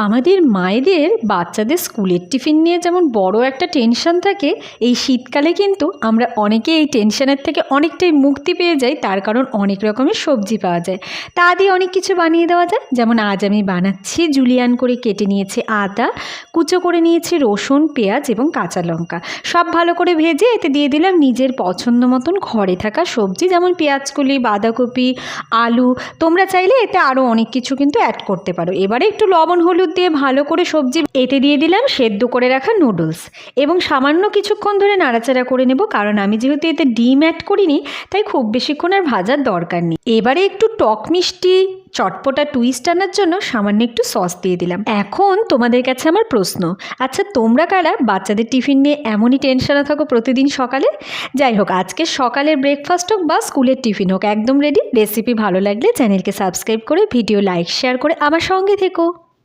আমাদের মায়েদের বাচ্চাদের স্কুলের টিফিন নিয়ে যেমন বড় একটা টেনশন থাকে, এই শীতকালে কিন্তু আমরা অনেকে এই টেনশনের থেকে অনেকটাই মুক্তি পেয়ে যাই। তার কারণ অনেক রকমের সবজি পাওয়া যায়, তা দিয়ে অনেক কিছু বানিয়ে দেওয়া যায়। যেমন আজ আমি বানাচ্ছি, জুলিয়ান করে কেটে নিয়েছি আদা, কুচো করে নিয়েছি রসুন, পেঁয়াজ এবং কাঁচা লঙ্কা, সব ভালো করে ভেজে এতে দিয়ে দিলাম নিজের পছন্দ মতন ঘরে থাকা সবজি, যেমন পেঁয়াজকলি, বাঁধাকপি, আলু। তোমরা চাইলে এতে আরও অনেক কিছু কিন্তু অ্যাড করতে পারো। এবারে একটু লবণ হলুদ দিয়ে ভালো করে সবজি এতে দিয়ে দিলাম সেদ্ধ করে রাখা নুডলস এবং সামান্য কিছুক্ষণ ধরে নাড়াচাড়া করে নেব, কারণ আমি যেহেতু এতে ডিম অ্যাড করিনি তাই খুব বেশিক্ষণ আর ভাজার দরকার নেই। এবারে একটু টক মিষ্টি চটপটা টুইস্ট আনার জন্য সামান্য একটু সস দিয়ে দিলাম। এখন তোমাদের কাছে আমার প্রশ্ন, আচ্ছা তোমরা কারা বাচ্চাদের টিফিন নিয়ে এমনই টেনশনে থাকো প্রতিদিন সকালে? যাই হোক, আজকে সকালের ব্রেকফাস্ট হোক বা স্কুলের টিফিন হোক, একদম রেডি। রেসিপি ভালো লাগলে চ্যানেলকে সাবস্ক্রাইব করে ভিডিও লাইক শেয়ার করে আমার সঙ্গে থেকো।